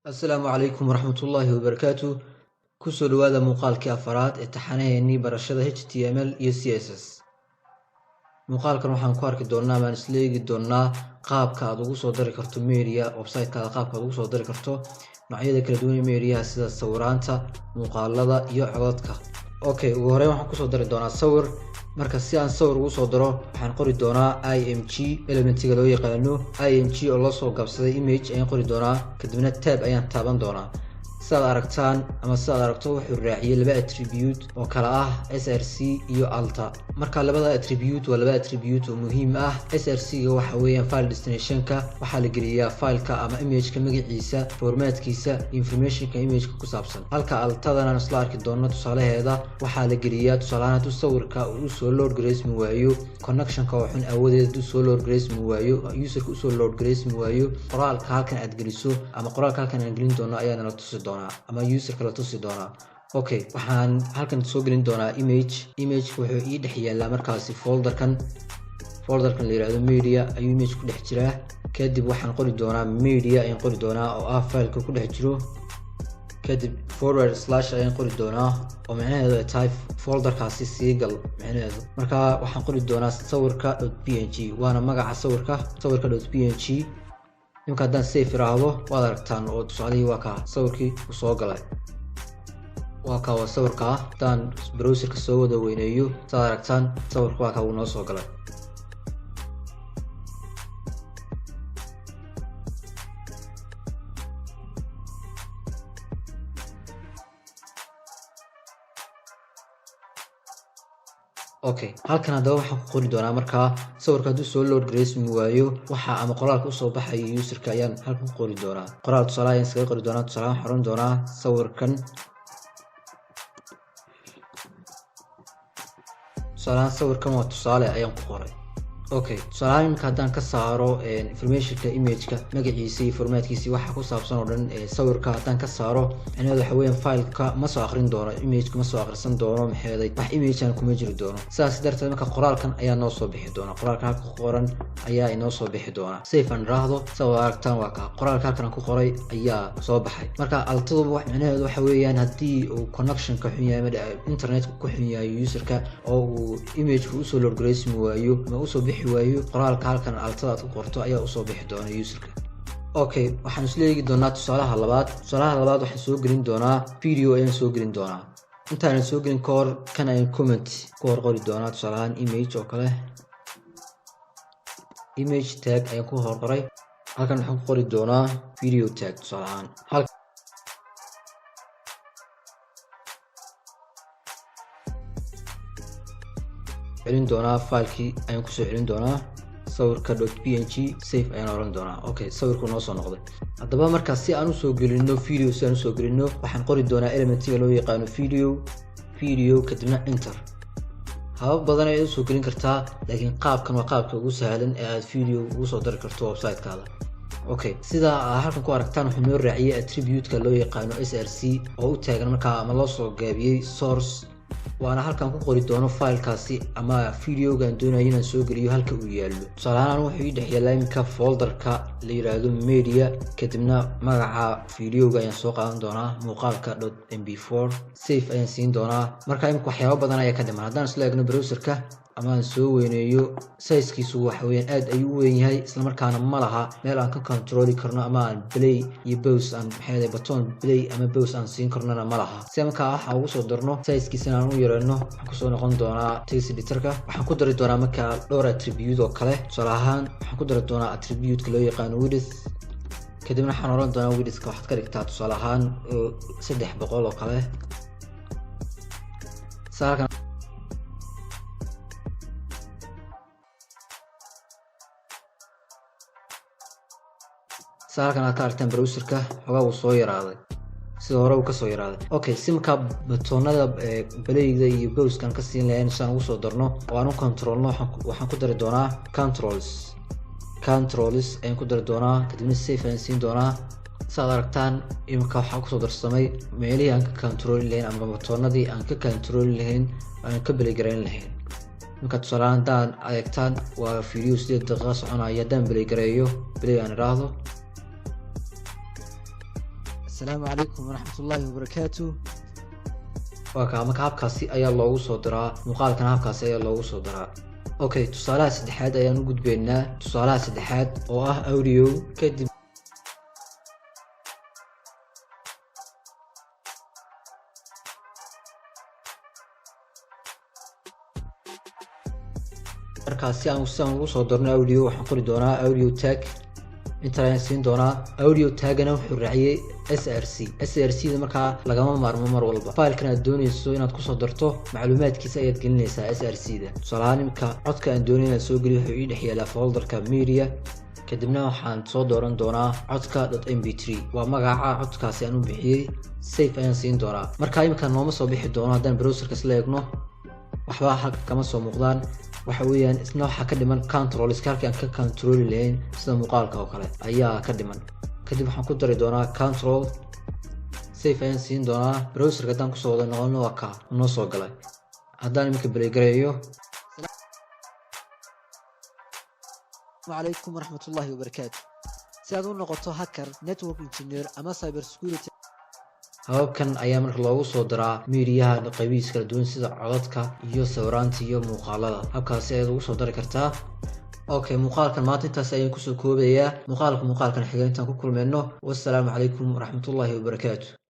السلام عليكم ورحمة الله وبركاته. كسو لواذا مقالك أفراد اتحانيني برشادة HTML iyo CSS. muuqaalkan waxaan ku arki doonaa maan isleegi doonaa qaabka aad ugu soo dari karto media website-kaada qaabka aad ugu soo dari karto noocyada kala duwan ee media sida sawiraanta, muuqaalada iyo codadka. ugu horreyn waxaan ku soo dari doonaa sawir. marka si aan sawir ugu soo daro waxaan qori doonaa img elementiga loo yaqaano img oo loo soo gaabsaday image ayaan qori doonaa, kadibna tab ayaan taaban doonaa. sidaad aragtaan ama sidaad aragto wuxuu raaciyay laba attribute oo kala ah src iyo alta. marka labada attribute waa laba attribute oo muhiim ah. src-ga waxa weeyaan file destination-ka, waxaa la geliyaa fileka ama image-ka magaciisa, formatkiisa, information-ka image-ka ku saabsan. halka altadana aan isla arki doono tusaalaheeda waxaa la geliyaa tusaalahaan hadduu sawirka uu soo load gareysmi waayo, connection-ka oo xun aawadeed hadduu soo load gareysmi waayo, user-ka usoo load gareysmi waayo, qoraalka halkan aad geliso ama qoraalka halkan aan gelin doono ayaana la tusi doonaa ama user-ka la tusi doonaa. waxaan halkan soo gelin doonaa image-ka wuxuu ii dhex yaalaa markaasi folderkan la yiraahdo media ayuu image ku dhex jiraa. kadib waxaan qori doonaa media ayaan qori doonaa oo ah fileka ku dhex jiro, kadib forward slash ayaan qori doonaa oo macnaheedu ay tahay folderkaasi sii gal macnaheedu. marka waxaan qori doonaa sawirka.png waana magaca sawirka.png. imka haddaan safe iraahdo waad aragtaan oo tusaalihii waa kaa sawirkii u soo galay, waa kaa waa sawirka. haddaan browserka soo wada weyneeyo saad aragtaan sawirka waa kaa uu noo soo galay. halkan haddaba waxaan ku qori doonaa markaa sawirka hadduu soo load gareysmi waayo waxa ama qoraalka usoo baxayo userka ayaan halkan ku qori doonaa. qoraal tusaale ayaan iskaga qori doonaa. tusaale waxaan oran doonaa sawirkan, tusaalahaan sawirkan waa tusaale ayaan ku qoray. tusaalahaan imika haddaan ka saaro informationka image-ka magaciisa iyo formatkiisa waxa ku saabsan oo dhan sawirka haddaan ka saaro macnaheedu waxa weeyaan fileka ma soo akhrin doono, image-ka ma soo akhrisan doono, maxeeday wax image-aan kuma jiri doono. sidaas darteed marka qoraalkan ayaa noo soo bixi doona, qoraalka halka ku qoran ayaa inoo soo bixi doona. safe aan iraahdo sidaad aragtaan waa kaa qoraalka halkan aan ku qoray ayaa soo baxay. marka altaduba macnaheedu waxa weeyaan haddii uu connection-ka xun yahay ama internet-ka ku xun yahay userka oo uu image-ka usoo load gareysmi waayo ama usoo bixi waayo, qoraalka halkan altada aad ku qorto ayaa usoo bixi doona userka. waxaan isla eegi doonaa tusaalaha labaad. waxaan soo gelin doonaa video ayaan soo gelin doonaa. intaanan soo gelin ka hor kan ayaan comment ku hor qori doonaa. tusaalahaan image oo kale image tag ayaan ku hor qoray. halkan waxaan ku qori doonaa video tag tusaalahaan. celin doonaa filekii ayaan kusoo celin doonaa sawirka.png safe ayaan oran doonaa. sawirku noo soo noqday. haddaba markaa si aan usoo gelino video, si aan usoo gelino waxaan qori doonaa elementiga loo yaqaano video kadibna enter. habab badan ayaad usoo gelin kartaa, laakiin qaabkan waa qaabka ugu sahlan ee aad video ugu soo dari karto website-kaada. sidaa halkan ku aragtaan wuxuu noo raaciyay attribute-ka loo yaqaano src oo u taagan markaa ama loo soo gaabiyey source, waana halkan ku qori doono filekaasi ama videogaan doonayo inaan soo geliyo halka uu yaallo. tusaalahaan wuxuu ii dhex yaalaa iminka folderka la yiraahdo media, kadibna magaca videoga ayaan soo qaadan doonaa muuqaalka.mp4 safe ayaan siin doonaa. marka imika waxyaabo badan ayaa ka dhiman. haddaan isla eegno browserka ama aan soo weyneeyo sizekiisu waxa weeyaan aad ayuu u weyn yahay, islamarkaana ma laha meel aan ka controli karno ama aan play iyo pause aan maxay button play ama pause aan siin karnona ma laha. si markaa waxa ugu soo darno sizekiisana aan u yareeno waxaan kusoo noqon doonaa text editor-ka. waxaan ku dari doonaa markaa dhowr attribute oo kale. tusaale ahaan waxaan ku dari doonaa attribute-ka loo yaqaano width, kadibna waxaan oran doonaa width-ka waxaad ka dhigtaa tusaale ahaan 300 oo kale. halkan aad ka aragtaan browserka xogaa uu soo yaraaday, sida hore uu kasoo yaraaday. si markaa batoonada balayda iyo bowskan ka siin lahayn saan ugu soo darno oo aan u controlno waxaan ku dari doonaa controls ayaan ku dari doonaa, kadibna safe ayaan siin doonaa. saad aragtaan imika waxaa kusoo darsamay meelihii aan ka controli lahayn ama batoonadii aan ka controli lahayn aan ka balay garayn lahayn. marka tusaalahaan haddaan adeegtaan waa video 8 daqiiqo soconaya, haddaan balay gareeyo balay aan iraahdo السلام عليكم ورحمة الله وبركاته. وكما كابكاسي أي الله وصدرا مقال كان كابكاسي أي الله وصدرا. أوكي تصالح سدحاد أي نقود بيننا تصالح سدحاد أوديو كدب markaasi aan ugu soo darno audio waxaan qori doonaa audio tag intaan siin doonaa audio tagana wuxuu raaciyay src da markaa lagama maarmo mar walba filekan aad doonayso inaad ku soo darto macluumaadkiisa ayaad gelinaysaa src da tusaale nimka codka aan doonay inaad soo geliyo wuxuu ii dhex yaalaa folderka media kadibna waxaan soo dooran doonaa codka.mp3 waa magaca codkaasi aan u bixiyay save ayaan siin doonaa markaa imika nooma soo bixi doono haddaan browserka isla eegno waxba halka kama soo muuqdaan waxa weeyaan isna waxa ka dhiman control iskalka aan ka control lahayn sida muuqaalka oo kale ayaa ka dhiman kadib waxaan ku dari doonaa control save ayaan siin doonaa browserka haddaan kusoo wada noqono waa ka noo soo galay haddaan imika play gareeyo السلام عليكم ورحمة الله وبركاته. سأدون نقطة هاكر نتورك انجينير أما سايبر سكيورتي hababkan ayaa marka loogu soo diraa miidiyaha qaybihiisa kala duwan sida codadka iyo sawiraanta iyo muuqaalada habkaasi ayaad ugu soo dari kartaa okay muuqaalkan maanta intaas ayaan kusoo koobayaa muuqaalkan xiga intaan ku kulmayno wassalaamu calaykum waraxmatullaahi wabarakaatuh